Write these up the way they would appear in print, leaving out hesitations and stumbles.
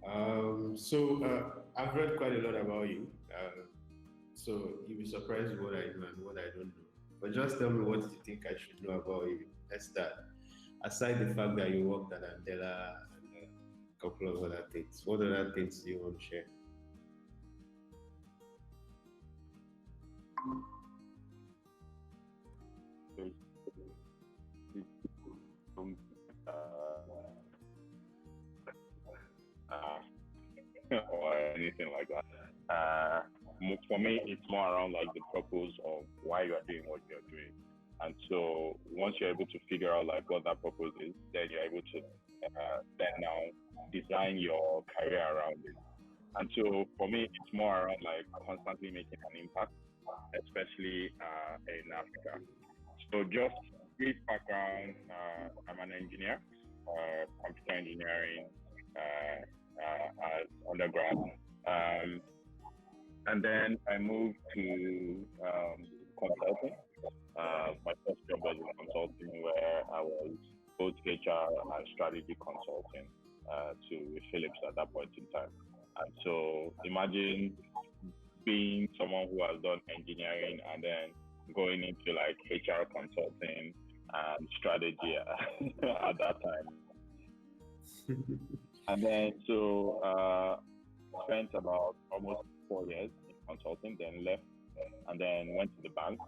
I've read quite a lot about you. So you'll be surprised with what I know and what I don't know. But just tell me what you think I should know about you. Let's start. Aside the fact that you worked at Andela and a couple of other things, what other things do you want to share? It's, um, uh, uh, or anything like that. For me, it's more around like the purpose of why you are doing what you're doing. And so once you're able to figure out like what that purpose is, then you're able to then now design your career around it. And so for me, it's more around like constantly making an impact, especially in Africa. So just brief background, I'm an engineer, computer engineering as undergrad. Um, and then I moved to consulting. My first job was in consulting where I was both HR and strategy consulting to Philips at that point in time. And so imagine being someone who has done engineering and then going into like HR consulting and strategy at that time. And then spent about almost 4 years in consulting, then left and then went to the bank.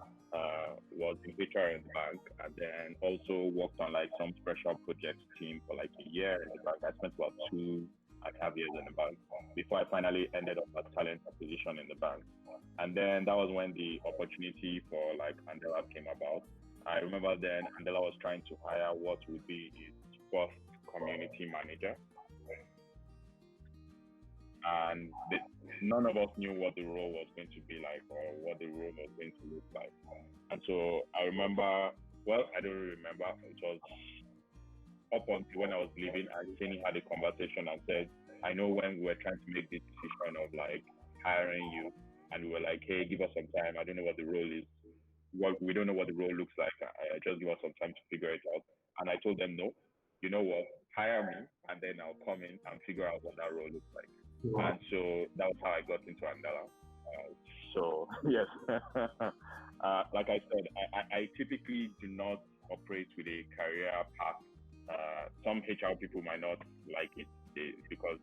Was in HR in the bank, and then also worked on like some special projects team for like a year in the bank. I spent about 2.5 years in the bank before I finally ended up at talent acquisition in the bank. And then that was when the opportunity for like Andela came about. I remember then Andela was trying to hire what would be its first community manager, and none of us knew what the role was going to be like or what the role was going to look like. And so I remember, well, I don't really remember. It was up until when I was leaving, I Kenny had a conversation and said, I know when we were trying to make the decision of like hiring you, and we were like, hey, give us some time. I don't know what the role is. What we don't know what the role looks like. Just give us some time to figure it out. And I told them, no, you know what? Hire me, and then I'll come in and figure out what that role looks like. And Wow. so that was how I got into Andela. So yes, like I said, I typically do not operate with a career path. Some HR people might not like it because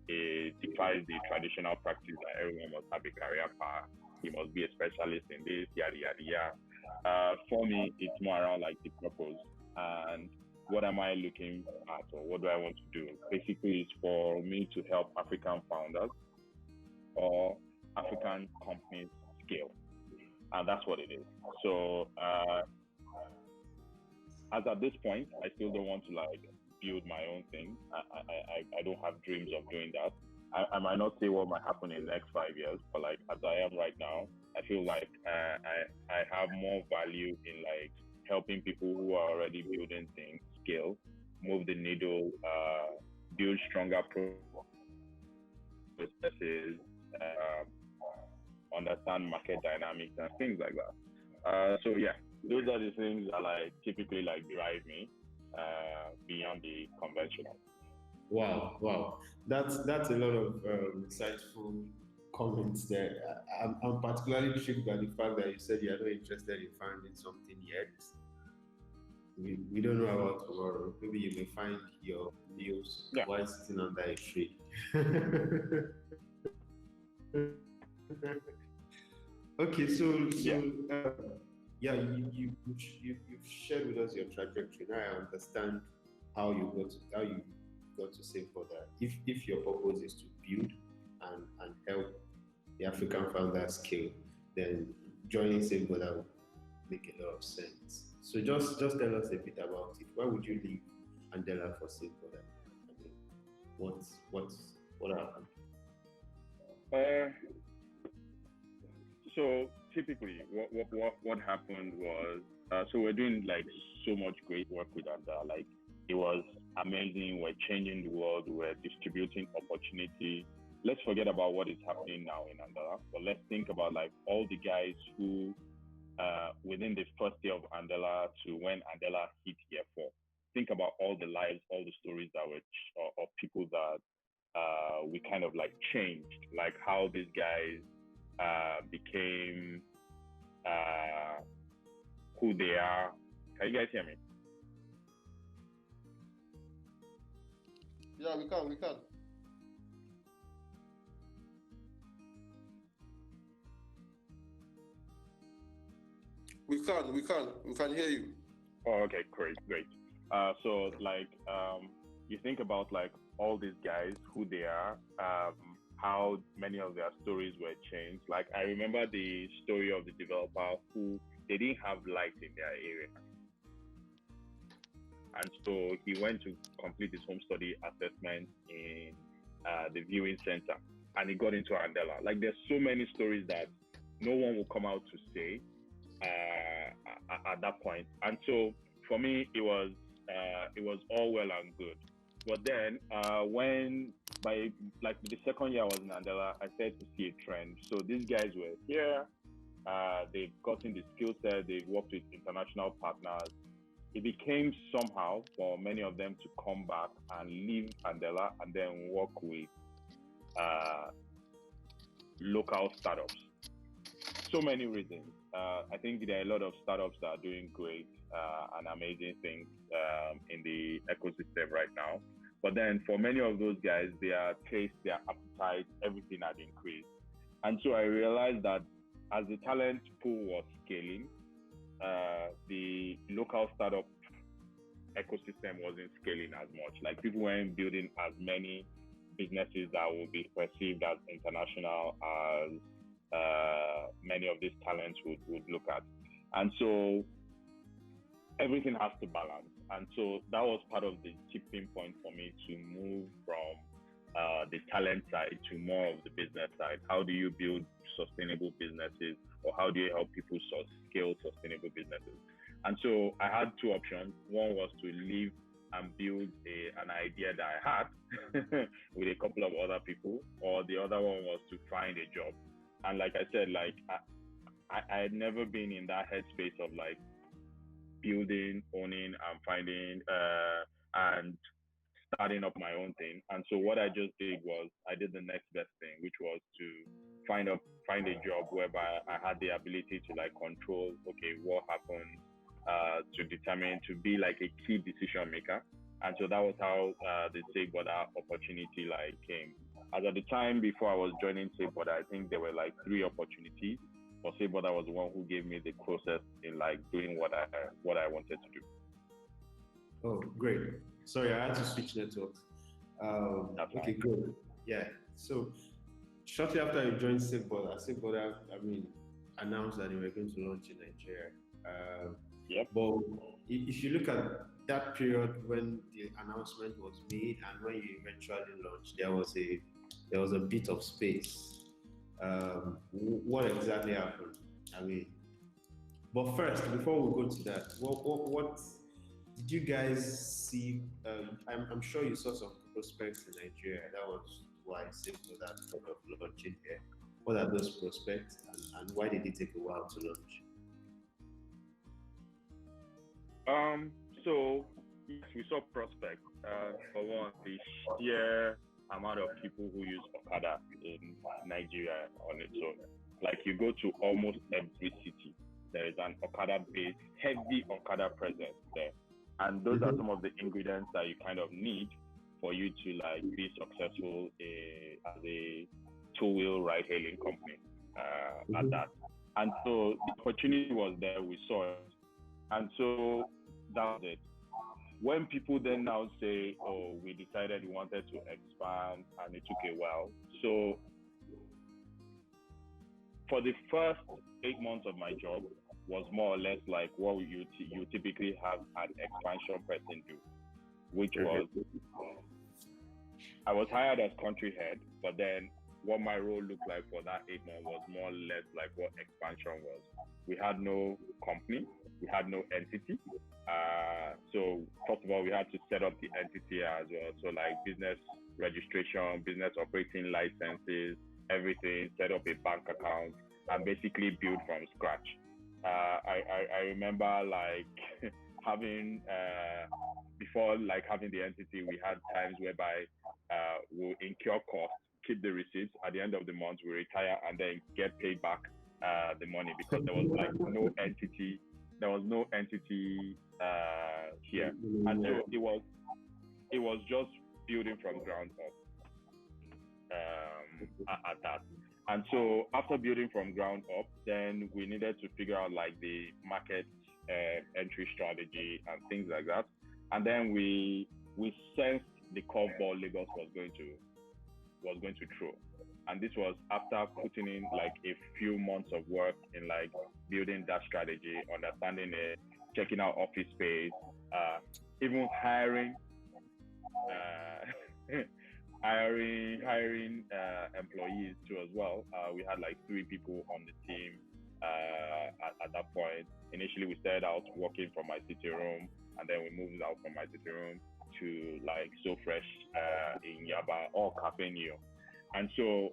it defies the traditional practice that everyone must have a career path. You must be a specialist in this, yada yada yada. For me, it's more around like the purpose and what am I looking at or what do I want to do. Basically, it's for me to help African founders or African companies scale, and that's what it is. So as at this point, I still don't want to like build my own thing. I don't have dreams of doing that. I might not say what might happen in the next 5 years, but like as I am right now, I feel like I have more value in like helping people who are already building things scale, move the needle, build stronger processes, understand market dynamics and things like that. So yeah, those are the things that like typically like drive me beyond the conventional. Wow, wow. That's a lot of insightful comments there. I'm particularly intrigued by the fact that you said you're not interested in finding something yet. We don't know about tomorrow. Maybe you may find your meals Yeah, while sitting under a tree. Okay, yeah. yeah, you've shared with us your trajectory. Now I understand how you got to Safeboda. If your purpose is to build and help the African founder scale, then joining Safeboda would make a lot of sense. So just tell us a bit about it. Why would you leave Andela for Safeboda? I mean, what what what happened? Uh, so typically, what happened was so we're doing like so much great work with Andela. Like it was amazing. We're changing the world. We're distributing opportunity. Let's forget about what is happening now in Andela, but let's think about like all the guys who within the first day of Andela to when Andela hit year 4. Think about all the lives, all the stories that were of people that we kind of like changed, like how these guys became who they are. Can you guys hear me? Yeah, we can. We can hear you. Oh, okay, great. So like, you think about like all these guys, who they are, how many of their stories were changed. Like I remember the story of the developer who they didn't have light in their area, and so he went to complete his home study assessment in the viewing center, and he got into Andela. Like there's so many stories that no one will come out to say at that point. And so for me, it was all well and good. But then when by like the second year I was in Andela, I started to see a trend. So these guys were here. They've gotten the skill set. They've worked with international partners. It became somehow for many of them to come back and leave Andela and then work with local startups. So many reasons. I think there are a lot of startups that are doing great and amazing things in the ecosystem right now. But then for many of those guys, their taste, their appetite, everything had increased. And so I realized that as the talent pool was scaling, the local startup ecosystem wasn't scaling as much. Like people weren't building as many businesses that would be perceived as international as many of these talents would look at. And so everything has to balance. And so that was part of the tipping point for me to move from the talent side to more of the business side. How do you build sustainable businesses, or how do you help people scale sustainable businesses? And so I had two options. One was to leave and build an idea that I had with a couple of other people, or the other one was to find a job. And like I said, like I had never been in that headspace of like building, owning, and finding and starting up my own thing. And so what I just did was I did the next best thing, which was to find a job whereby I had the ability to like control, okay, what happened, to determine, to be like a key decision maker. And so that was how the Safeboda opportunity like came. As at the time before I was joining Safeboda, I think there were like 3 opportunities. But Safeboda was the one who gave me the closest in like doing what I wanted to do. Oh, great. Sorry, I had to switch networks. Okay, good. Yeah. So shortly after you joined Safeboda, I mean, announced that they were going to launch in Nigeria. Yep. But if you look at that period when the announcement was made and when you eventually launched, there was a bit of space. What exactly happened? I mean, but first, before we go to that, what did you guys see? I'm sure you saw some prospects in Nigeria. That was why Safeboda thought of launching here. What are those prospects, and why did it take a while to launch? So yes, we saw prospects. For one, the sheer amount of people who use Okada in Nigeria on its own. Like you go to almost every city, there is an Okada-based, heavy Okada presence there. And those are some of the ingredients that you kind of need for you to like be successful as a two-wheel ride-hailing company at that. And so the opportunity was there, we saw it. And so that was it. When people then now say, oh, we decided we wanted to expand and it took a while. So for the first 8 months of my job was more or less like what you typically have an expansion person do, which was, I was hired as country head, but then what my role looked like for that 8 months was more or less like what expansion was. We had no company, we had no entity. So first of all, we had to set up the entity as well. So like business registration, business operating licenses, everything, set up a bank account, and basically build from scratch. I remember like having, before like having the entity, we had times whereby we'll incur costs, keep the receipts. At the end of the month, we retire and then get paid back the money because there was like no entity. There was no entity here, and so it was just building from ground up at that. And so after building from ground up, then we needed to figure out like the market entry strategy and things like that. And then we sensed the curveball Lagos was going to throw. And this was after putting in like a few months of work in like building that strategy, understanding it, checking out office space, even hiring hiring employees too as well. We had like 3 people on the team at that point. Initially, we started out working from my sitting room, and then we moved out from my sitting room to like So Fresh in Yaba or Cafe Neo. And so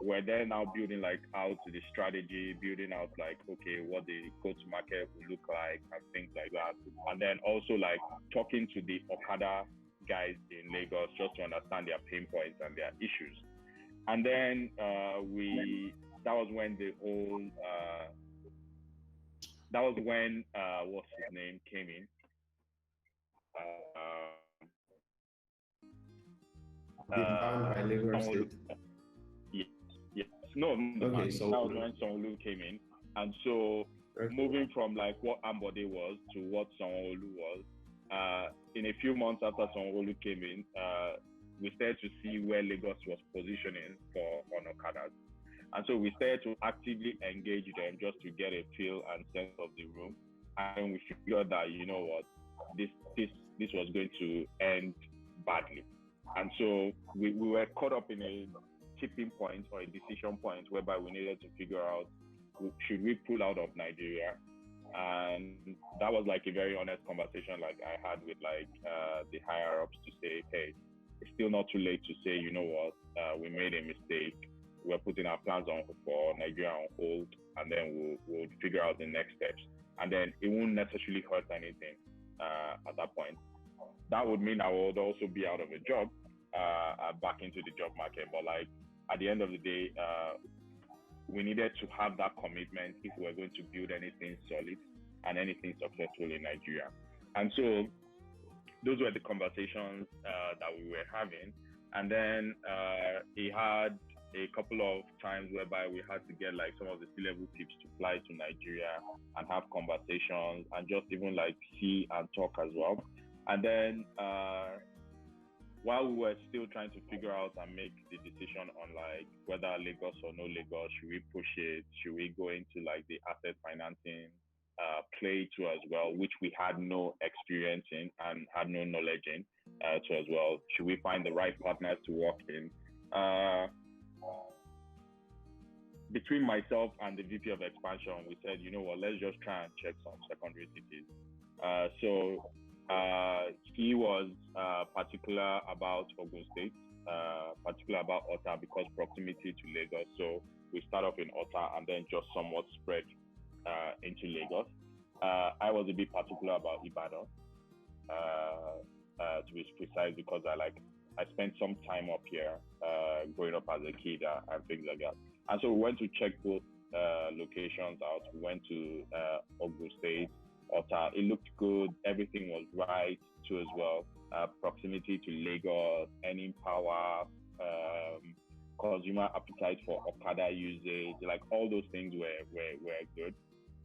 we're there now building like out the strategy, building out like, okay, what the go-to-market will look like and things like that. And then also like talking to the Okada guys in Lagos just to understand their pain points and their issues. And then that was when the whole what's his name came in. Banned by Lagos State. Yes. No, okay, so that was when Sanwo-Olu came in. And so moving from like what Ambode was to what Sanwo-Olu was, in a few months after Sanwo-Olu came in, we started to see where Lagos was positioning on Okadas. And so we started to actively engage them just to get a feel and sense of the room. And we figured that, you know what, this was going to end badly. And so we were caught up in a tipping point or a decision point whereby we needed to figure out, should we pull out of Nigeria? And that was like a very honest conversation like I had with like the higher ups to say, hey, it's still not too late to say, you know what, we made a mistake. We're putting our plans for Nigeria on hold, and then we'll figure out the next steps. And then it won't necessarily hurt anything at that point. That would mean I would also be out of a job, back into the job market. But like at the end of the day, we needed to have that commitment if we were going to build anything solid and anything successful in Nigeria. And so those were the conversations that we were having. And then he had a couple of times whereby we had to get like some of the C-level peeps to fly to Nigeria and have conversations and just even like see and talk as well. And then while we were still trying to figure out and make the decision on like whether Lagos or no Lagos, should we push it? Should we go into like the asset financing play too as well, which we had no experience in and had no knowledge in too as well. Should we find the right partners to work in? Between myself and the VP of expansion, we said, you know what, let's just try and check some secondary cities. So he was particular about Ogun State, particular about Ota because proximity to Lagos. So we start off in Ota and then just somewhat spread into Lagos. I was a bit particular about Ibadan, to be precise, because I spent some time up here growing up as a kid and things like that. And so we went to check both locations out. We went to Ogun State, Ota. It looked good. Everything was right too as well. Proximity to Lagos, earning power, consumer appetite for Okada usage, like all those things were good.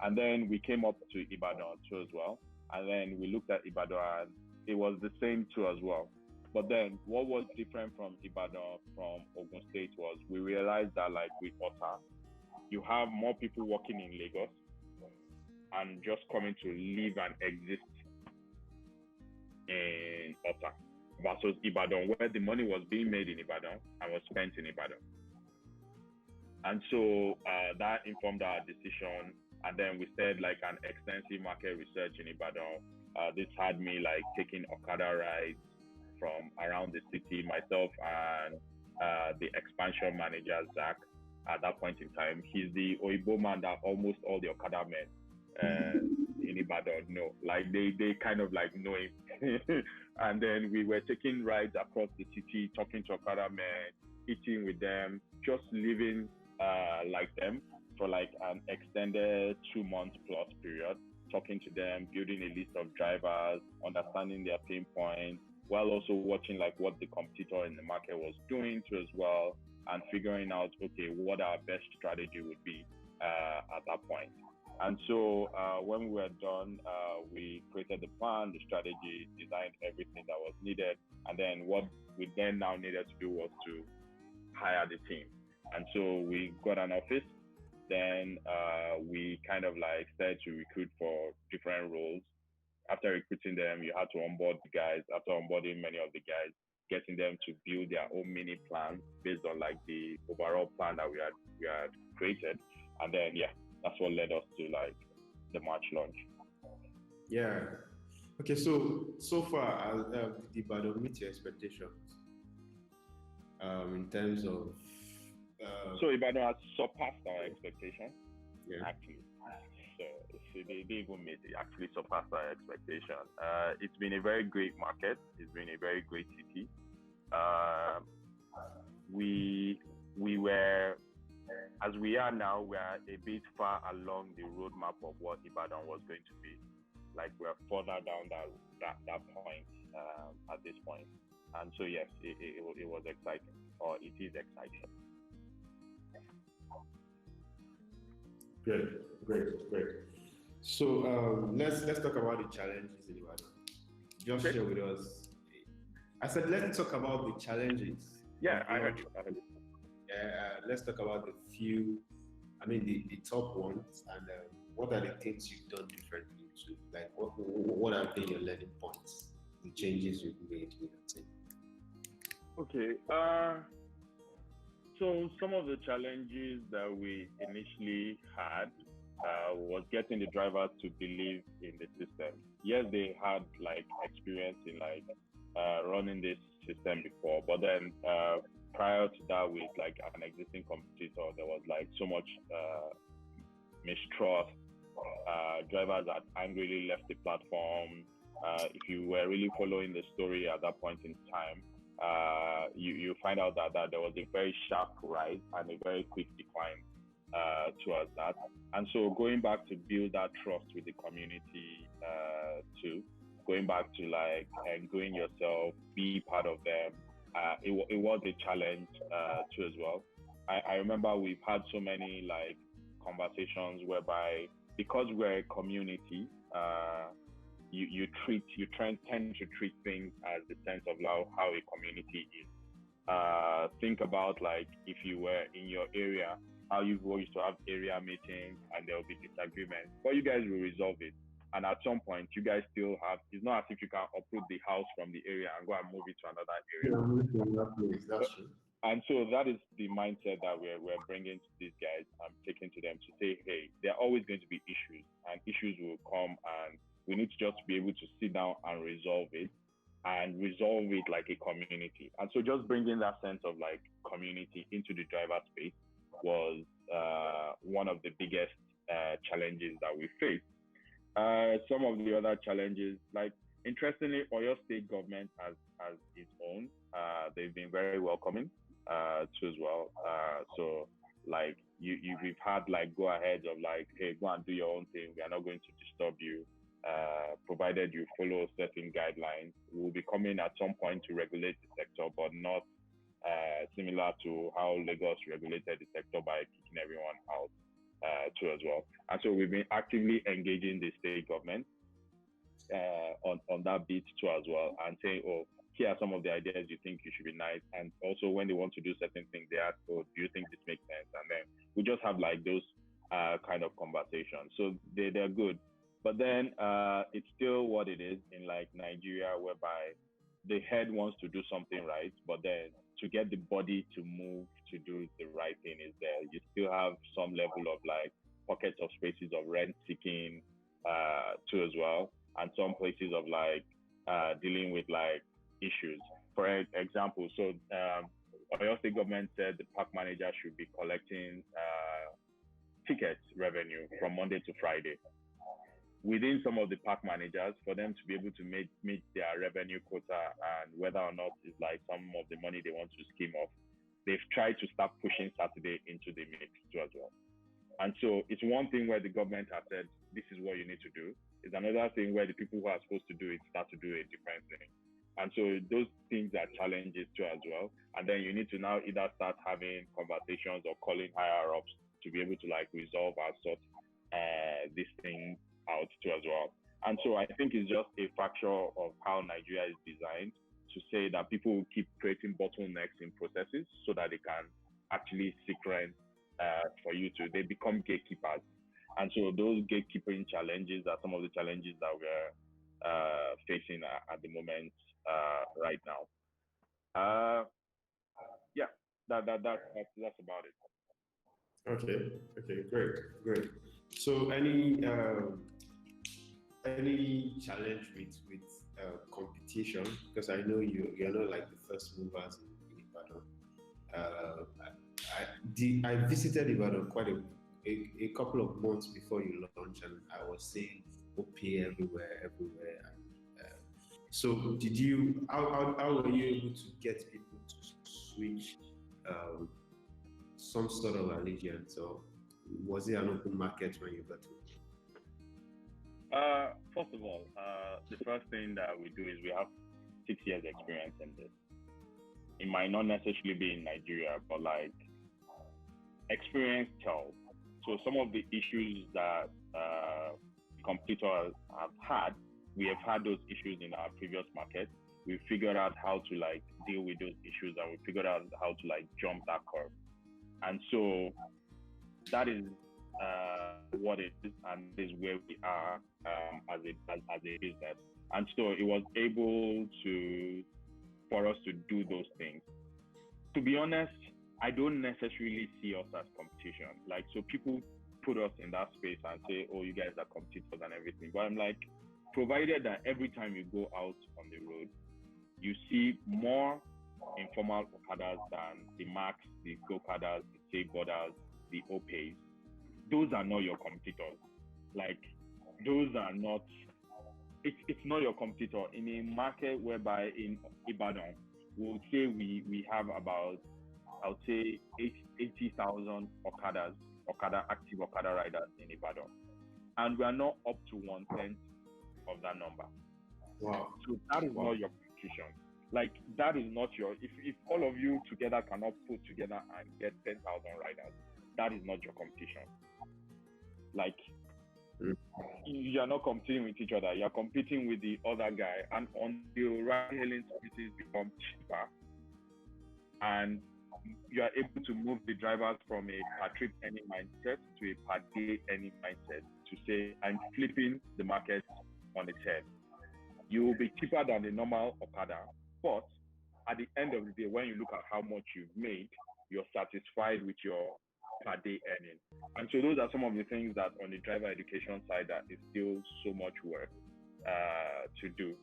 And then we came up to Ibadan too as well. And then we looked at Ibadan and it was the same too as well. But then what was different from Ibadan from Ogun State was we realized that like with Ota, you have more people working in Lagos and just coming to live and exist in Ota versus Ibadan, where the money was being made in Ibadan and was spent in Ibadan. And so that informed our decision. And then we started like an extensive market research in Ibadan. This had me like taking Okada rides from around the city, myself and the expansion manager, Zach, at that point in time. He's the Oibo man that almost all the Okada men, in Ibadan. No, like they kind of like know him. And then we were taking rides across the city, talking to Okada men, eating with them, just living like them for like an extended 2 months plus period, talking to them, building a list of drivers, understanding their pain points, while also watching like what the competitor in the market was doing too as well, and figuring out, okay, what our best strategy would be at that point. And so when we were done, we created the plan, the strategy, designed everything that was needed. And then what we then now needed to do was to hire the team. And so we got an office. Then we kind of like started to recruit for different roles. After recruiting them, you had to onboard the guys. After onboarding many of the guys, getting them to build their own mini plan based on like the overall plan that we had created. And then yeah, that's what led us to like the March launch. Yeah. Okay. So far, did Ibadan meet your expectations? In terms of. So Ibadan has surpassed our expectations. Yeah. Actually. So they even made it actually surpassed our expectation. It's been a very great market. It's been a very great city. We were, as we are now, we are a bit far along the roadmap of what Ibadan was going to be. Like we're further down that point at this point. And so yes, it was exciting, or it is exciting. Great. So let's talk about the challenges in Ibadan. Just share with us. I said let's talk about the challenges. Yeah, I heard you. Let's talk about the few. I mean the top ones, and what are the things you've done differently? Like what have been your learning points, the changes you've made in the team? Okay. So some of the challenges that we initially had was getting the drivers to believe in the system. Yes, they had like experience in like running this system before, but then prior to that, with like an existing competitor, there was like so much mistrust. Drivers had angrily left the platform. If you were really following the story at that point in time, you find out that there was a very sharp rise and a very quick decline towards that. And so going back to build that trust with the community too, going back to like growing yourself, be part of them, it was a challenge too as well. I remember we've had so many like conversations whereby, because we're a community, you tend to treat things as the sense of how a community is. Think about like if you were in your area, how you used to have area meetings and there will be disagreements, but you guys will resolve it. And at some point, you guys still have, it's not as if you can uproot the house from the area and go and move it to another area. That's true. And so that is the mindset that we're bringing to these guys and taking to them to say, hey, there are always going to be issues, and issues will come, and we need to just be able to sit down and resolve it like a community. And so just bringing that sense of like community into the driver space was one of the biggest challenges that we faced. Some of the other challenges, like interestingly, Oyo State government has its own. They've been very welcoming too as well. So like we've had like go ahead of like, hey, go and do your own thing. We are not going to disturb you, provided you follow certain guidelines. We'll be coming at some point to regulate the sector, but not similar to how Lagos regulated the sector by kicking everyone out too as well. And so we've been actively engaging the state government on that bit too as well, and saying, oh, here are some of the ideas you think you should be nice. And also when they want to do certain things, they ask, oh, do you think this makes sense? And then we just have like those kind of conversations. So they're good. But then it's still what it is in like Nigeria, whereby the head wants to do something right, but then to get the body to move to do the right thing is there. You still have some level of like pockets of spaces of rent seeking too as well, and some places of like dealing with like issues. For example, so Oyo State government said the park manager should be collecting tickets revenue from Monday to Friday. within some of the park managers for them to be able to meet their revenue quota, and whether or not it's like some of the money they want to skim off, they've tried to start pushing Saturday into the mix too as well. And so it's one thing where the government has said, this is what you need to do. It's another thing where the people who are supposed to do it start to do a different thing. And so those things are challenges too as well. And then you need to now either start having conversations or calling higher ups to be able to like resolve and sort this thing out too as well. And so I think it's just a factor of how Nigeria is designed to say that people will keep creating bottlenecks in processes so that they can actually secret for you to, they become gatekeepers. And so those gatekeeping challenges are some of the challenges that we're facing at the moment right now. Yeah, that's about it. Okay, great. So any challenge with competition? Because I know you're not like the first movers in Ibadan. I visited Ibadan quite a couple of months before you launched, and I was seeing OP everywhere. And, so did you? How were you able to get people to switch some sort of allegiance, or was it an open market when you got it? First of all, the first thing that we do is we have 6 years experience in this. It might not necessarily be in Nigeria, but like experience tells. So some of the issues that competitors have had, we have had those issues in our previous market. We figured out how to like deal with those issues, and we figured out how to like jump that curve. And so that is what it is, and is where we are as a business. And so it was able for us to do those things. To be honest, I don't necessarily see us as competition. Like, so people put us in that space and say, oh, you guys are competitors and everything. But I'm like, provided that every time you go out on the road, you see more informal Okadas than the Max, the Go-Kadas, the Safebodas, the Opes, those are not your competitors. Like, those are not, it's not your competitor. In a market whereby in Ibadan, we'll say we have about, I would say 80,000 active Okada riders in Ibadan. And we are not up to 1/10 of that number. Wow. So that is not your competition. Like, that is not if all of you together cannot put together and get 10,000 riders, that is not your competition. Like, you are not competing with each other. You are competing with the other guy. And until ride-hailing services become cheaper, and you are able to move the drivers from a per trip any mindset to a per day any mindset, to say, I'm flipping the market on its head. You will be cheaper than the normal Okada, but at the end of the day, when you look at how much you've made, you're satisfied with your per day earning. And so those are some of the things that on the driver education side that is still so much work to do.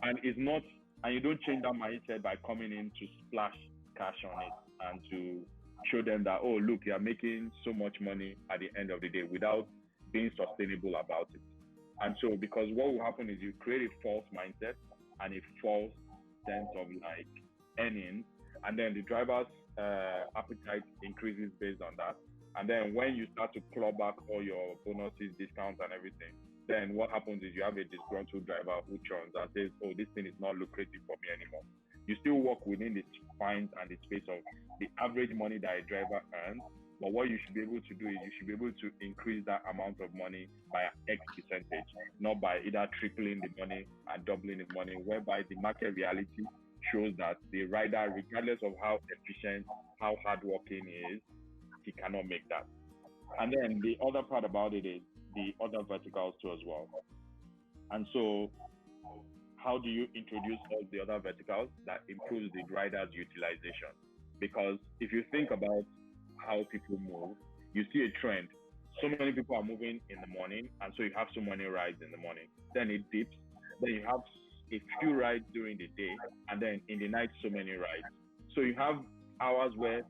And it's not, and you don't change that mindset by coming in to splash cash on it and to show them that, oh, look, you're making so much money at the end of the day without being sustainable about it. And so, because what will happen is you create a false mindset and a false sense of like earning, and then the driver's appetite increases based on that. And then when you start to claw back all your bonuses, discounts, and everything, then what happens is you have a disgruntled driver who churns and says, oh, this thing is not lucrative for me anymore. You still work within the fines and the space of the average money that a driver earns. But what you should be able to do is you should be able to increase that amount of money by X percentage, not by either tripling the money and doubling the money, whereby the market reality shows that the rider, regardless of how efficient, how hardworking he is, he cannot make that. And then the other part about it is the other verticals too as well. And so how do you introduce all the other verticals that improves the rider's utilization? Because if you think about how people move, you see a trend. So many people are moving in the morning, and so you have so many rides in the morning. Then it dips. Then you have a few rides during the day, and then in the night, so many rides. So you have hours where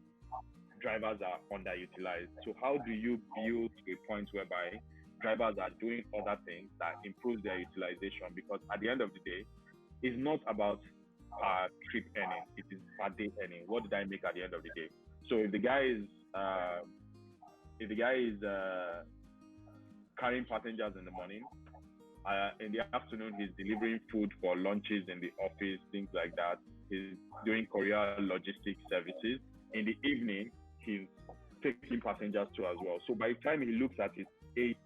drivers are underutilized. So how do you build to a point whereby drivers are doing other things that improves their utilization, because at the end of the day, it's not about trip earning, it is per day earning. What did I make at the end of the day? So if the guy is carrying passengers in the morning, in the afternoon he's delivering food for lunches in the office, things like that. He's doing courier logistics services. In the evening, he's taking passengers too as well. So by the time he looks at his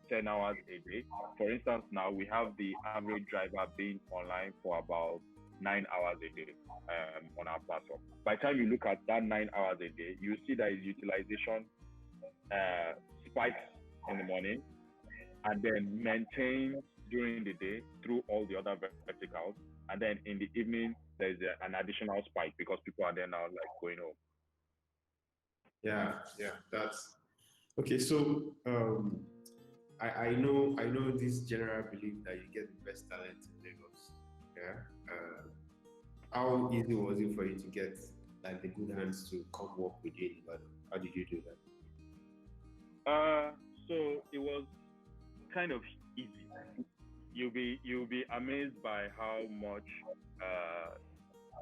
8-10 hours a day, for instance, now we have the average driver being online for about 9 hours a day on our platform. By the time you look at that 9 hours a day, you see that his utilization spikes in the morning and then maintains during the day through all the other verticals. And then in the evening, there's an additional spike because people are then now like going home. Yeah, that's okay. So I know this general belief that you get the best talent in Lagos. Yeah. How easy was it for you to get like the good hands to come work with you? But how did you do that? So it was kind of easy. You'll be amazed by how much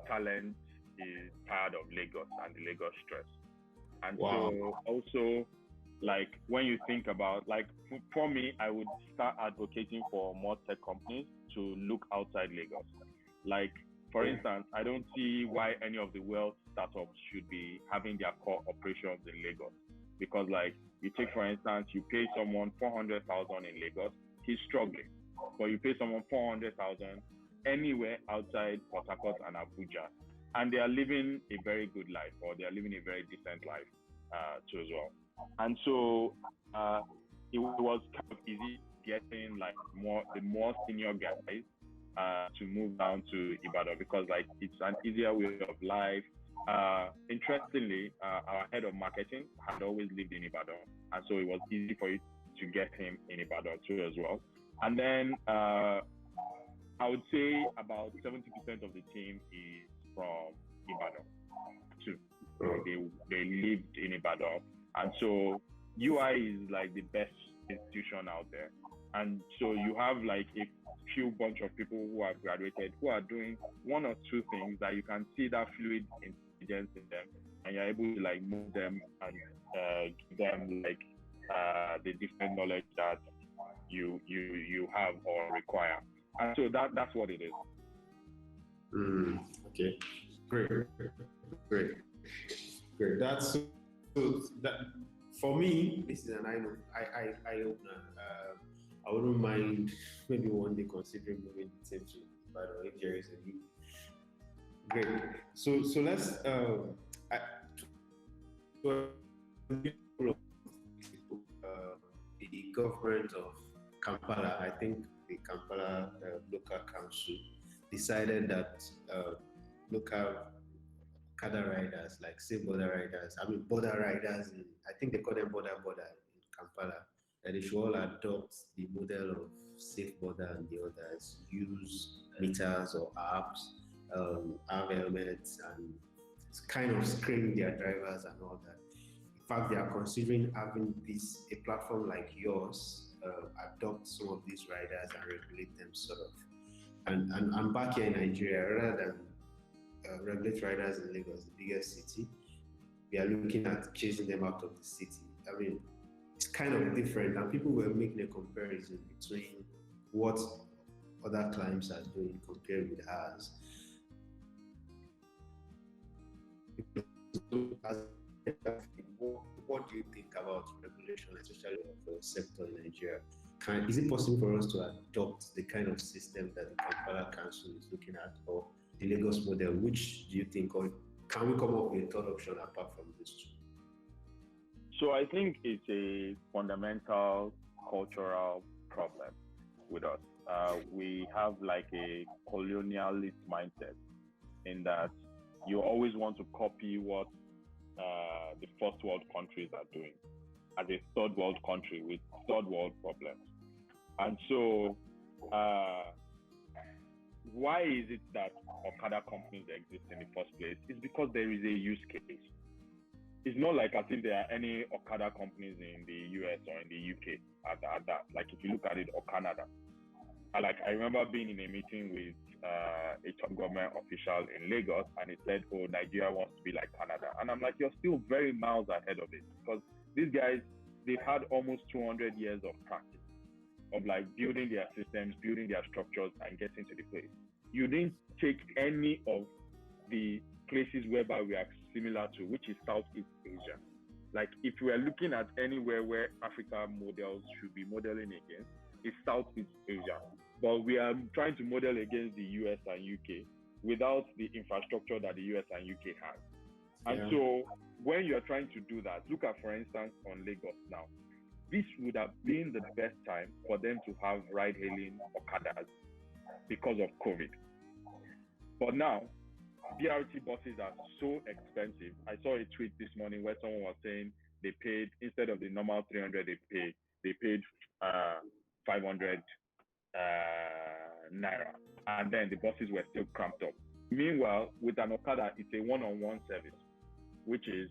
talent is tired of Lagos and the Lagos stress. And Wow. so also, like when you think about, like for me, I would start advocating for more tech companies to look outside Lagos. Like for instance, I don't see why any of the wealth startups should be having their core operations in Lagos, because like you take for instance, you pay someone 400,000 in Lagos, he's struggling, but you pay someone 400,000 anywhere outside Port Harcourt and Abuja, and they are living a very good life, or they are living a very decent life too as well. And so it was kind of easy getting like the more senior guys to move down to Ibadan, because like it's an easier way of life. Interestingly, our head of marketing had always lived in Ibadan, and so it was easy for you to get him in Ibadan too as well. And then I would say about 70% of the team is from Ibadan too. They lived in Ibadan, and so UI is like the best institution out there. And so you have like a few bunch of people who have graduated who are doing one or two things that you can see that fluid intelligence in them, and you're able to like move them and give them like the different knowledge that you have or require. And so that's what it is. Okay, great. That's so that for me. This is an eye opener. I wouldn't mind maybe one day considering moving the team to Ibadan if there is a need. Great. So let's the government of Kampala, I think the Kampala local council decided that local Kada riders, like Safeboda riders, border riders, I think they call them border in Kampala, that they should all adopt the model of Safeboda and the others, use meters or apps, have helmets, and kind of screen their drivers and all that. In fact, they are considering having a platform like yours, adopt some of these riders and regulate them sort of. And I'm back here in Nigeria, rather than regulate riders in Lagos, the biggest city, we are looking at chasing them out of the city. I mean, it's kind of different, and people were making a comparison between what other clients are doing compared with ours. What do you think about regulation, especially of the sector in Nigeria? Is it possible for us to adopt the kind of system that the Kampala Council is looking at, or the Lagos model? Which do you think, or can we come up with a third option apart from this two? So I think it's a fundamental cultural problem with us. We have like a colonialist mindset in that you always want to copy what the first world countries are doing as a third world country with third world problems. And so why is it that Okada companies exist in the first place? It's because there is a use case. it's not like as if there are any Okada companies in the US or in the UK at that. Like if you look at it, or Canada. I remember being in a meeting with a top government official in Lagos, and he said, "Oh, Nigeria wants to be like Canada," and I'm like, "You're still very miles ahead of it, because these guys, they've had almost 200 years of practice of like building their systems, building their structures, and getting to the place. You didn't take any of the places whereby we are similar to, which is Southeast Asia. Like if we are looking at anywhere where Africa models should be modeling against, it's Southeast Asia. But we are trying to model against the US and UK without the infrastructure that the US and UK has. And so when you're trying to do that, look at, for instance, on Lagos now. This would have been the best time for them to have ride-hailing Okadas because of COVID. But now, BRT buses are so expensive. I saw a tweet this morning where someone was saying they paid, instead of the normal 300 they paid 500 naira, and then the buses were still cramped up. Meanwhile, with an Okada, it's a one-on-one service, which is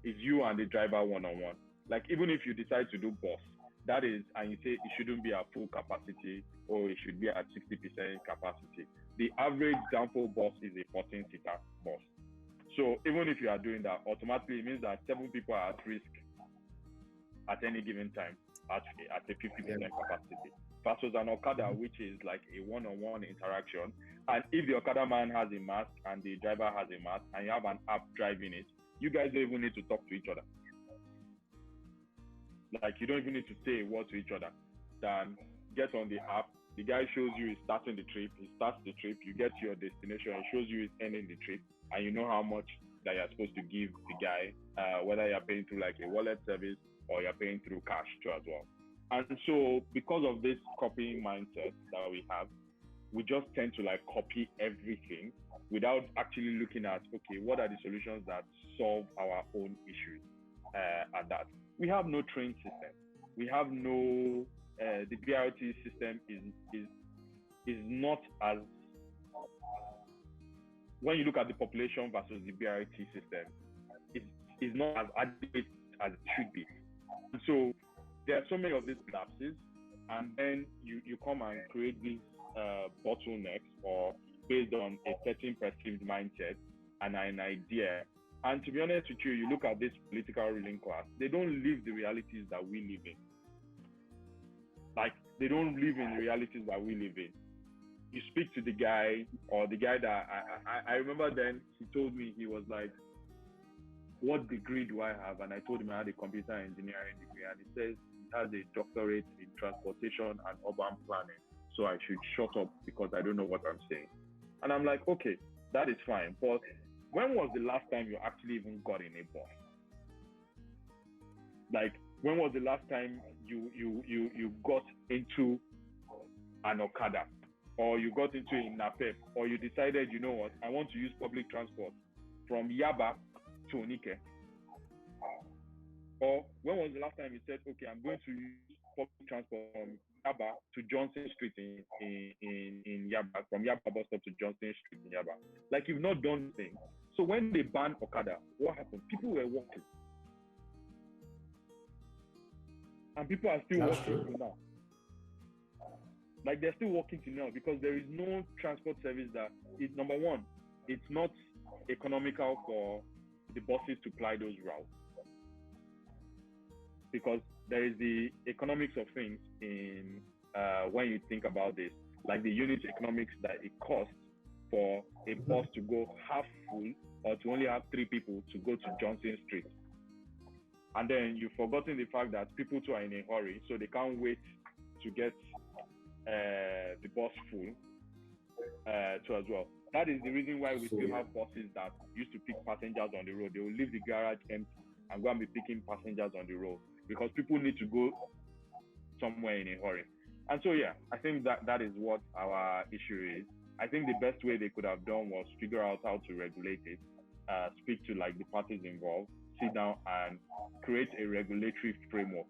you and the driver one-on-one. Like even if you decide to do bus, that is, and you say it shouldn't be at full capacity or it should be at 60% capacity. The average downfall bus is a 14-seater bus. So even if you are doing that, automatically it means that 7 people are at risk at any given time at a 50% capacity. Versus an Okada, which is like a one-on-one interaction. And if the Okada man has a mask and the driver has a mask and you have an app driving it, you guys don't even need to talk to each other. Like you don't even need to say a word to each other. Then get on the app, the guy shows you he's starting the trip, he starts the trip, you get to your destination, he shows you he's ending the trip, and you know how much that you're supposed to give the guy, whether you're paying through like a wallet service or you're paying through cash too as well. And so because of this copying mindset that we have, we just tend to like copy everything without actually looking at, okay, what are the solutions that solve our own issues at that. We have no train system. We have no, the BRT system is not as, when you look at the population versus the BRT system, it's not as adequate as it should be. And so there are so many of these lapses, and then you come and create these bottlenecks or based on a certain perceived mindset and an idea. And to be honest with you, you look at this political ruling class, they don't live the realities that we live in. Like, they don't live in the realities that we live in. You speak to the guy, or the guy that I remember then, he told me, he was like, what degree do I have? And I told him I had a computer engineering degree, and he says he has a doctorate in transportation and urban planning. So I should shut up because I don't know what I'm saying. And I'm like, okay, that is fine. But when was the last time you actually even got in a bus? Like, when was the last time you got into an Okada, or you got into a Napep, or you decided, you know what, I want to use public transport from Yaba to Onike? Or when was the last time you said, okay, I'm going to use public transport from Yaba to Johnson Street in Yaba, from Yaba bus stop to Johnson Street in Yaba? Like, you've not done things. So when they banned Okada, what happened? People were walking. And people are still walking till now. Like, they're still walking till now because there is no transport service that is, number one, it's not economical for the buses to ply those routes. Because there is the economics of things in when you think about this, like the unit economics that it costs for a bus to go half full or to only have 3 people to go to Johnson Street. And then you've forgotten the fact that people too are in a hurry, so they can't wait to get the bus full too as well. That is the reason why we still have buses that used to pick passengers on the road. They will leave the garage empty and go and be picking passengers on the road because people need to go somewhere in a hurry. And so, yeah, I think that is what our issue is. I think the best way they could have done was figure out how to regulate it, speak to like the parties involved, sit down and create a regulatory framework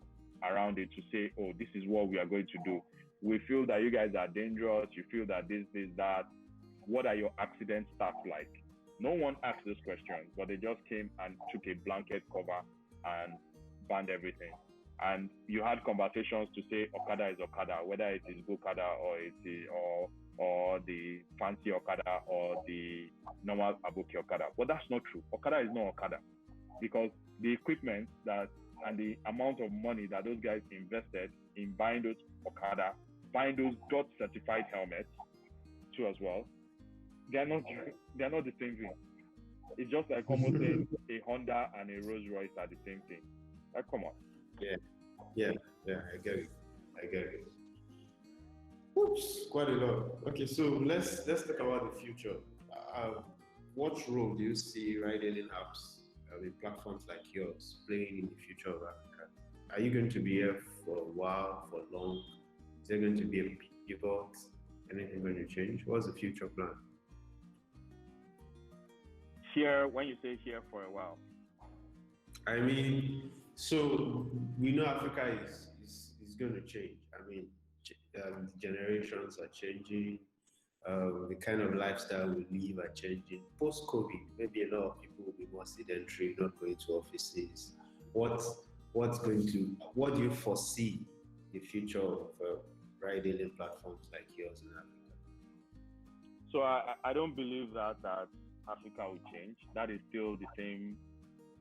around it to say, oh, this is what we are going to do. We feel that you guys are dangerous. You feel that this, that. What are your accident stats like? No one asked this question, but they just came and took a blanket cover and banned everything. And you had conversations to say Okada is Okada, whether it is Okada or it is or the fancy Okada or the normal Abuki Okada. But that's not true. Okada is not Okada because the equipment that and the amount of money that those guys invested in buying those Okada, buying those DOT certified helmets too as well, they're not the same thing. It's just like almost saying a Honda and a Rolls Royce are the same thing. Like, come on. Yeah, I get it. Oops, quite a lot. Okay, so let's talk about the future. What role do you see ride-hailing apps, platforms like yours, playing in the future of Africa? Are you going to be here for a while, for long? Is there going to be a pivot? Anything going to change? What's the future plan? Here, when you say here for a while, I mean, so we know Africa is going to change. I mean, generations are changing. The kind of lifestyle we live are changing. Post-COVID, maybe a lot of people will be more sedentary, not going to offices. What do you foresee the future of ride-hailing platforms like yours in Africa? So I don't believe that Africa will change. That is still the same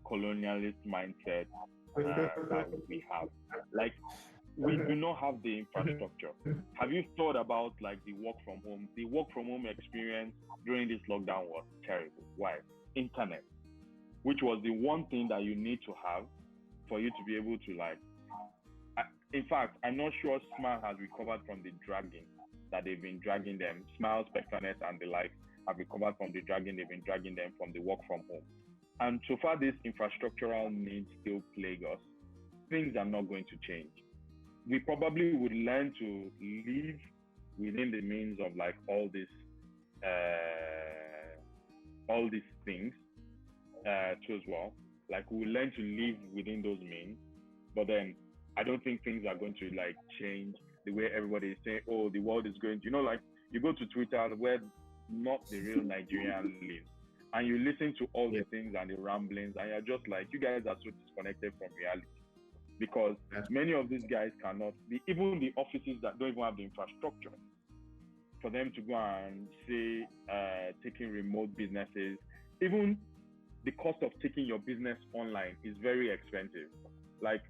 colonialist mindset that we have. Like, we do not have the infrastructure. Have you thought about like the work from home? The work from home experience during this lockdown was terrible. Why? Internet, which was the one thing that you need to have for you to be able to in fact, I'm not sure Smile has recovered from the dragging that they've been dragging them. Smile, Spectranet, and the like have recovered from the dragging they've been dragging them from the work from home. And so far, these infrastructural needs still plague us. Things are not going to change. We probably would learn to live within the means of like all these things too as well. Like we learn to live within those means, but then I don't think things are going to like change the way everybody is saying, oh, the world is going to, like you go to Twitter where not the real Nigerian lives, and you listen to all the things and the ramblings, and you're just like, you guys are so disconnected from reality. Because many of these guys cannot, even the offices that don't even have the infrastructure for them to go and say, taking remote businesses, even the cost of taking your business online is very expensive. Like,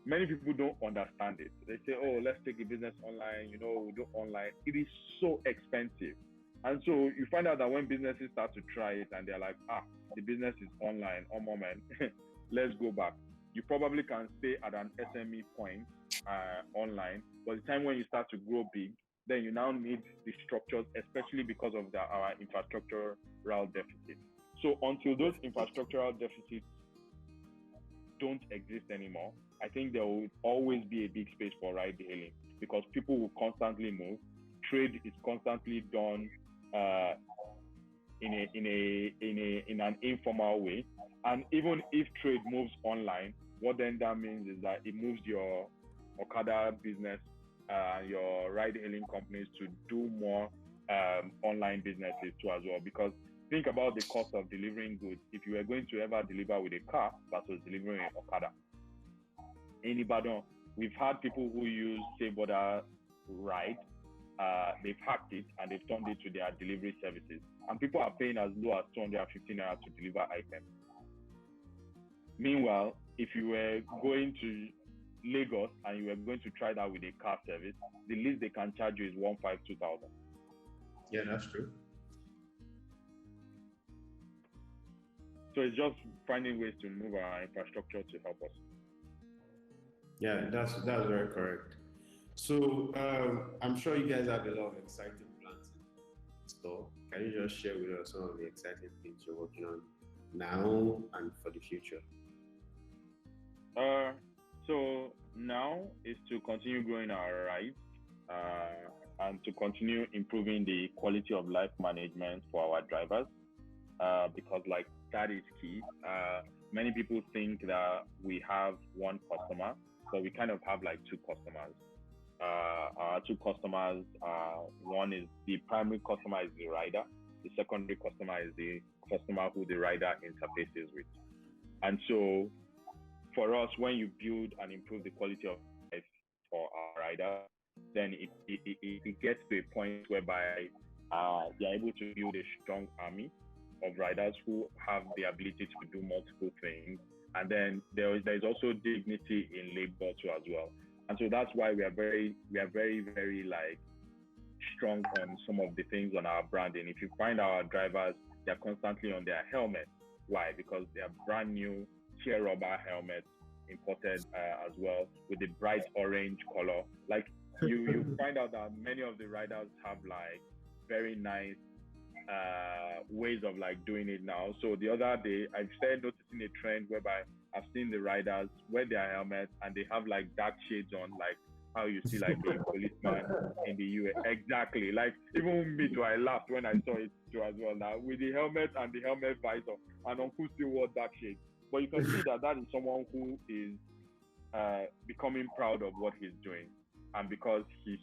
many people don't understand it. They say, oh, let's take the business online, we do online. It is so expensive. And so you find out that when businesses start to try it and they're like, the business is online, moment, let's go back. You probably can stay at an SME point online, but the time when you start to grow big, then you now need the structures, especially because of our infrastructural deficit. So until those infrastructural deficits don't exist anymore, I think there will always be a big space for ride hailing because people will constantly move. Trade is constantly done in an informal way, and even if trade moves online, what then that means is that it moves your Okada business, your ride-hailing companies to do more online businesses too as well. Because think about the cost of delivering goods. If you were going to ever deliver with a car versus delivering an Okada. In Ibadan, we've had people who use Safeboda ride. They've hacked it and they've turned it to their delivery services. And people are paying as low as 250 naira to deliver items. Meanwhile, if you were going to Lagos and you were going to try that with a car service, the least they can charge you is 152,000. Yeah, that's true. So it's just finding ways to move our infrastructure to help us. Yeah, that's very correct. So I'm sure you guys have a lot of exciting plans in store. Can you just share with us some of the exciting things you're working on now and for the future? So now is to continue growing our rides and to continue improving the quality of life management for our drivers because like that is key. Many people think that we have one customer, but we kind of have like two customers. Our two customers, one is the primary customer is the rider, The secondary customer is the customer who the rider interfaces with. And so for us, when you build and improve the quality of life for our rider, then it gets to a point whereby they're able to build a strong army of riders who have the ability to do multiple things. And then there's also dignity in labor too as well. And so that's why we are very, very like strong on some of the things on our branding. If you find our drivers, they're constantly on their helmets. Why? Because they are brand new sheer rubber helmets imported as well with the bright orange color. Like you find out that many of the riders have like very nice ways of like doing it now. So the other day I started noticing a trend whereby I've seen the riders wear their helmets and they have like dark shades on, like how you see like a policeman in the US. Exactly. Like even me too, I laughed when I saw it too as well now with the helmet and the helmet visor, and Uncle still wore dark shades. But you can see that is someone who is becoming proud of what he's doing. And because he's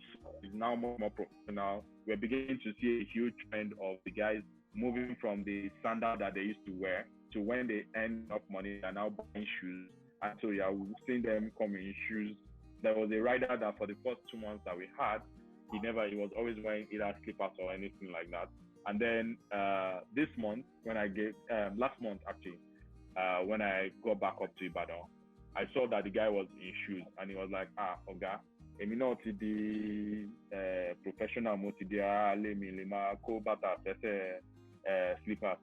now more professional, we're beginning to see a huge trend of the guys moving from the standard that they used to wear to when they earn enough money, they're now buying shoes. And so yeah, we've seen them come in shoes. There was a rider that for the first 2 months that we had, he was always wearing either slippers or anything like that. And then this month, last month actually, when I got back up to Ibadan, I saw that the guy was in shoes and he was like, Oga, èmi náà ti di professional mo ti di lè máa kó bàtà fẹsẹ̀ slippers.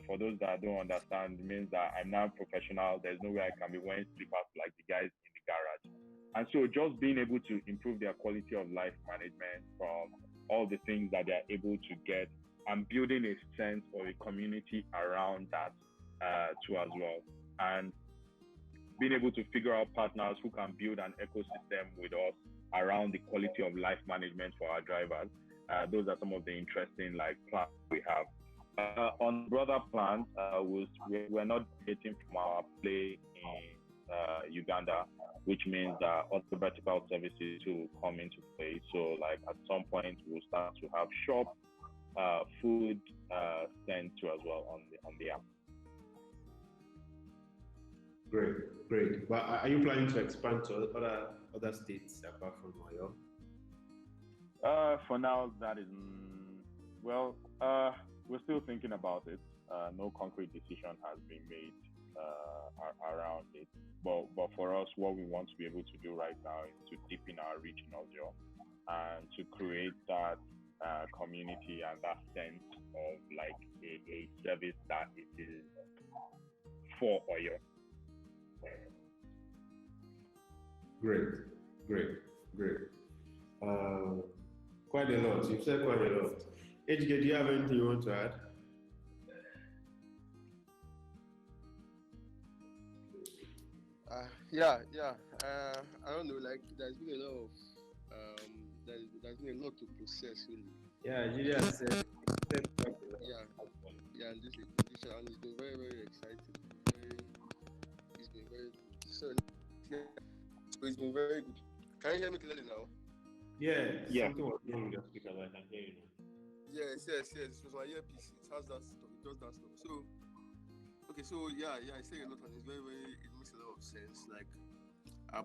For those that don't understand, it means that I'm now professional. There's no way I can be wearing slippers like the guys in the garage. And so just being able to improve their quality of life management from all the things that they're able to get and building a sense of a community around that too as well. And being able to figure out partners who can build an ecosystem with us around the quality of life management for our drivers. Those are some of the interesting like plans we have. On broader plans, we're not dating from our play in Uganda, which means that other vertical services will come into play. So like at some point we'll start to have shop, food sent to as well on the app. Great. But are you planning to expand to other states apart from Oyo? For now, that is we're still thinking about it. No concrete decision has been made around it. But for us, what we want to be able to do right now is to deepen our regional job and to create that community and that sense of like a service that it is for Oyo. Great. Quite a lot. You've said quite a lot. HK, do you have anything you want to add? Yeah. I don't know. Like, there's been a lot of there's been a lot to process, really. Yeah, Julia said. Yeah, and this and it's been very, very exciting. It's been very good. So it's been very good. Can you hear me clearly now? Yeah. Something was wrong with your speaker, but I can hear you now. Yes. It was my earpiece. It has that stuff. It does that stuff. So, okay. So yeah. I say a lot, and it's very, very. It makes a lot of sense. Like,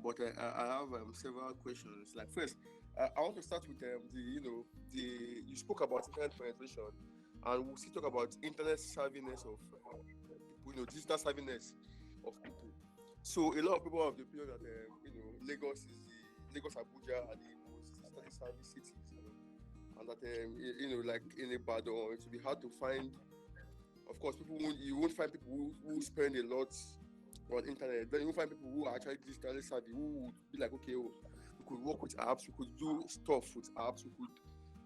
but I have several questions. Like, first, I want to start with you spoke about internet penetration, and we'll still talk about internet savviness of people. Digital savviness of people. So a lot of people have the opinion that Lagos Abuja are the most digitally savvy cities, and that like in Ibadan, it will be hard to find. Of course, you won't find people who spend a lot on internet. Then you won't find people who are actually digitally savvy, who would be like, okay, we could work with apps, we could do stuff with apps, we could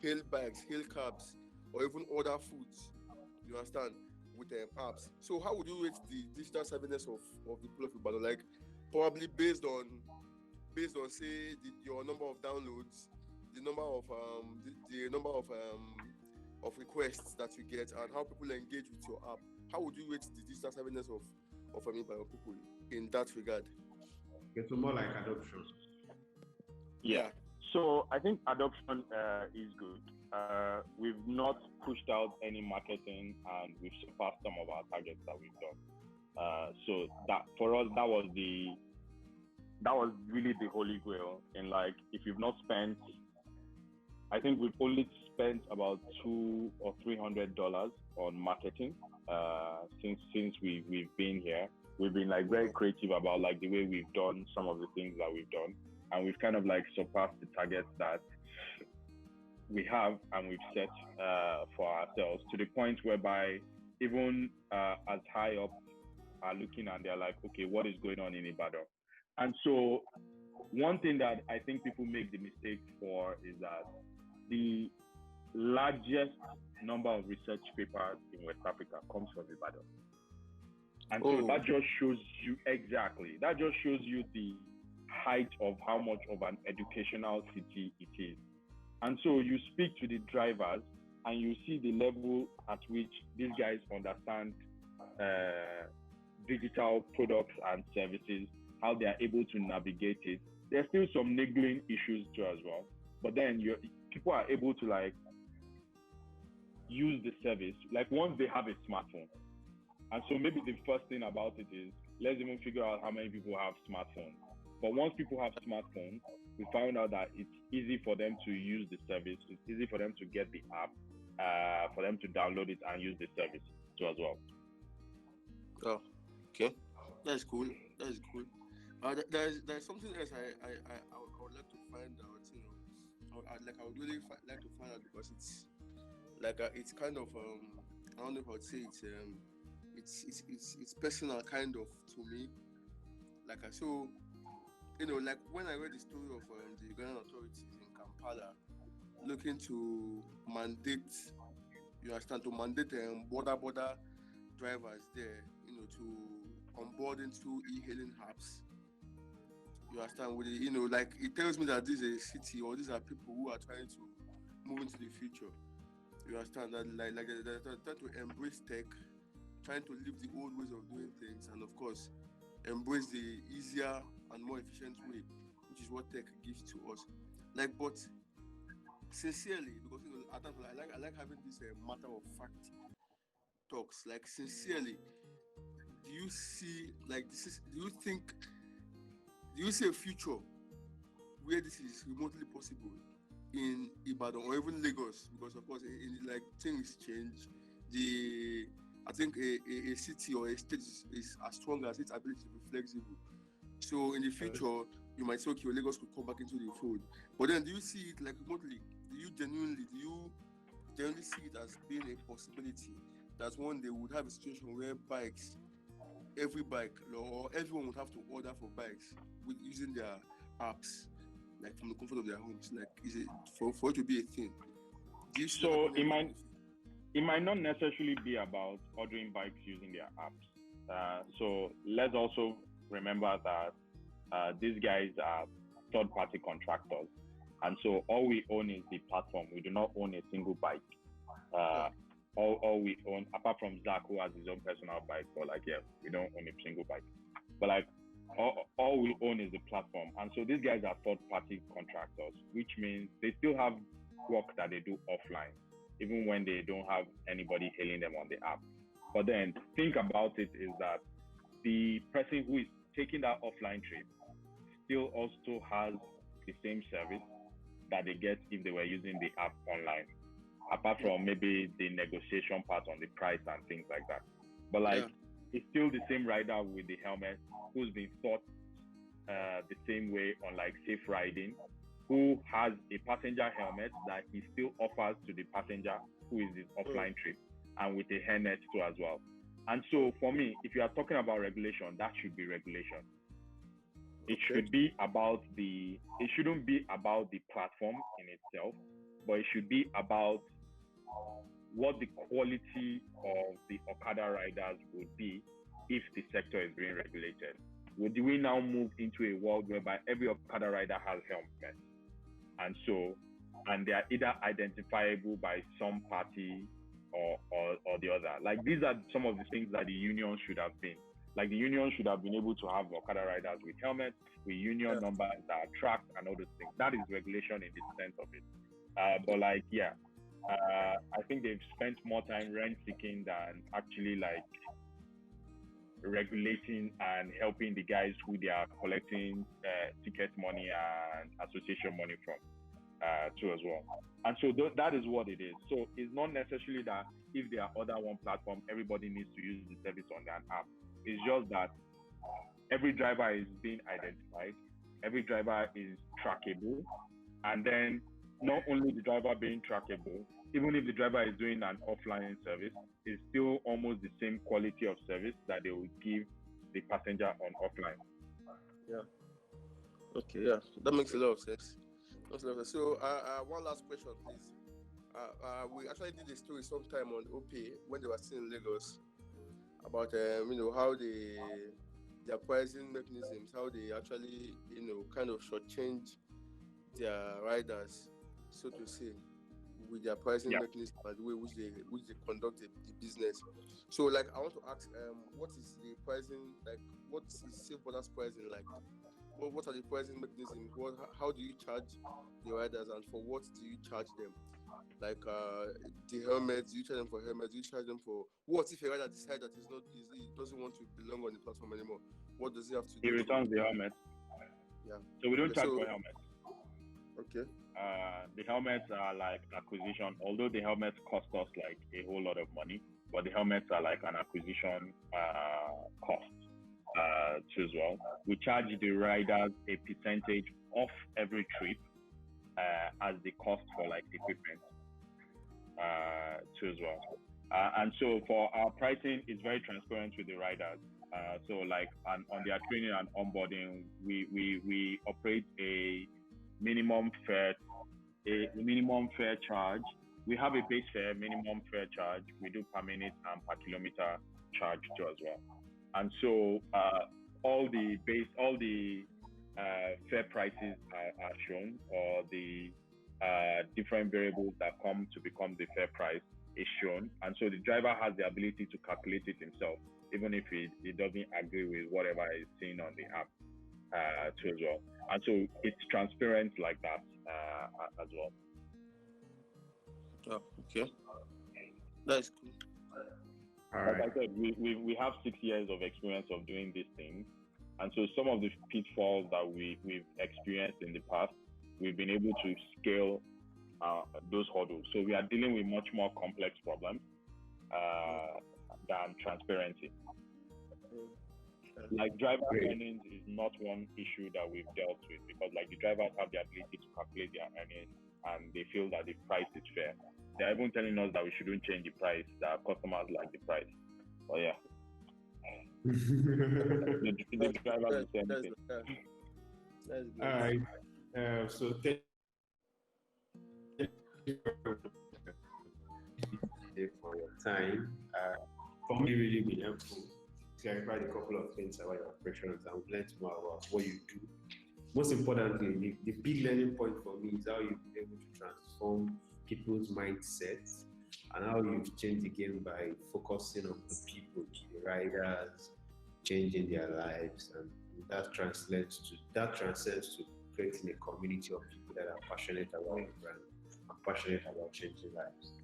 hail bikes, hail cabs, or even order foods. You understand? With apps. So how would you rate the digital savviness of the people of Ibadan? Like, probably based on say your number of downloads, the number of of requests that you get, and how people engage with your app. How would you rate the digital savviness of Ibadan people in that regard? Okay, so more like adoption. Yeah. So I think adoption is good. we've not pushed out any marketing, and we've surpassed some of our targets that we've done. So that for us, that was really the holy grail. And like, if you've not spent, I think we've only spent about $200 or $300 on marketing since we've been here. We've been like very creative about like the way we've done some of the things that we've done, and we've kind of like surpassed the targets that we have and we've set for ourselves, to the point whereby even as high up are looking and they're like, okay, what is going on in Ibadan? And so one thing that I think people make the mistake for is that the largest number of research papers in West Africa comes from Ibadan. And so that just shows you that just shows you the height of how much of an educational city it is. And so you speak to the drivers and you see the level at which these guys understand digital products and services, how they are able to navigate it. There's still some niggling issues too as well. But then people are able to like use the service, like once they have a smartphone. And so maybe the first thing about it is, let's even figure out how many people have smartphones. But once people have smartphones, we found out that it's easy for them to use the service. It's easy for them to get the app, for them to download it and use the service too as well. Oh, okay. That's cool. That's cool. There's something else I would like to find out. You know, I would really like to find out, because it's like it's kind of I don't know if I would say it's personal kind of to me. Like so, you know, like when I read the story of the Ugandan authorities in Kampala looking to mandate, you understand, to mandate border drivers there, you know, to onboard into e-hailing apps. You understand, with you know, like it tells me that this is a city, or these are people who are trying to move into the future. You understand that like they're trying to embrace tech, trying to leave the old ways of doing things, and of course embrace the easier and more efficient way, which is what tech gives to us. Like, but sincerely, because you know, I like having this matter of fact talks. Like, sincerely, do you see like this is? Do you see a future where this is remotely possible in Ibadan or even Lagos? Because of course, like things change. I think a city or a state is as strong as its ability to be flexible. So in the future, you might say, okay, Lagos could come back into the fold. But then, do you see it like remotely? Do you genuinely see it as being a possibility that one day we would have a situation where every bike or everyone would have to order for bikes with using their apps, like from the comfort of their homes? Like, is it for it to be a thing? Do you see so it might not necessarily be about ordering bikes using their apps. So let's also remember that these guys are third-party contractors, and so all we own is the platform. We do not own a single bike. All we own, apart from Zach, who has his own personal bike, but like, yeah, we don't own a single bike. But like, all we own is the platform. And so these guys are third-party contractors, which means they still have work that they do offline, even when they don't have anybody hailing them on the app. But then think about it is that the person who is taking that offline trip still also has the same service that they get if they were using the app online, apart from maybe the negotiation part on the price and things like that. But like, it's still the same rider with the helmet who's been taught the same way on like safe riding, who has a passenger helmet that he still offers to the passenger who is his offline trip, and with a hairnet too as well. And so for me, if you are talking about regulation, that should be regulation. It should be about it shouldn't be about the platform in itself, but it should be about what the quality of the Okada riders would be if the sector is being regulated. Would we now move into a world whereby every Okada rider has helmets? And they are either identifiable by some party or the other. Like, these are some of the things that the union should have been. Like, the union should have been able to have Okada riders with helmets, with union numbers that are tracked and all those things. That is regulation in the sense of it. But like, yeah. I think they've spent more time rent seeking than actually like regulating and helping the guys who they are collecting ticket money and association money from too as well. And so that is what it is. So it's not necessarily that if they are other one platform, everybody needs to use the service on their app. It's just that every driver is being identified, every driver is trackable, and then not only the driver being trackable, even if the driver is doing an offline service, it's still almost the same quality of service that they will give the passenger on offline. Yeah. Okay. Yeah. That makes a lot of sense. So, one last question, please. We actually did a story sometime on OP when they were still in Lagos about how their pricing mechanisms, how they actually kind of shortchange their riders, so to say, with their pricing mechanism and the way which they conduct the business. So, like, I want to ask, what is the pricing like? What is Safeboda's pricing like? What are the pricing mechanisms? How do you charge the riders, and for what do you charge them? Like the helmets, do you charge them for helmets? Do you charge them for what if a rider decides that he doesn't want to belong on the platform anymore? What does he have to do? He returns the helmet. Yeah. So we don't charge for helmets. Okay. The helmets are like acquisition, although the helmets cost us like a whole lot of money, but the helmets are like an acquisition cost too as well. We charge the riders a percentage off every trip as the cost for like equipment too as well. And so for our pricing, it's very transparent with the riders. So like on their training and onboarding, we operate a minimum fare charge. We have a base fare, minimum fare charge. We do per minute and per kilometer charge too as well. And so all the fare prices are shown, or the different variables that come to become the fare price is shown. And so the driver has the ability to calculate it himself, even if he doesn't agree with whatever is seen on the app too as well. And so it's transparent like that as well. Oh, okay. That's cool. Like I said, we have 6 years of experience of doing these things. And so some of the pitfalls that we've experienced in the past, we've been able to scale those hurdles. So we are dealing with much more complex problems than transparency. Like driver earnings is not one issue that we've dealt with, because like the drivers have the ability to calculate their earnings and they feel that the price is fair. They're even telling us that we shouldn't change the price, that customers like the price. But yeah. the drivers the same thing. All right. So thank you for your time. For me, really been helpful. Clarified a couple of things about your operations and we've learned more about what you do. Most importantly, the big learning point for me is how you've been able to transform people's mindsets and how you've changed the game by focusing on the people, the riders, changing their lives, and that transcends to creating a community of people that are passionate about the brand and passionate about changing lives.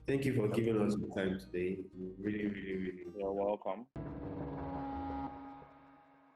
Thank you for giving us the time today. Really, really, really. You're welcome.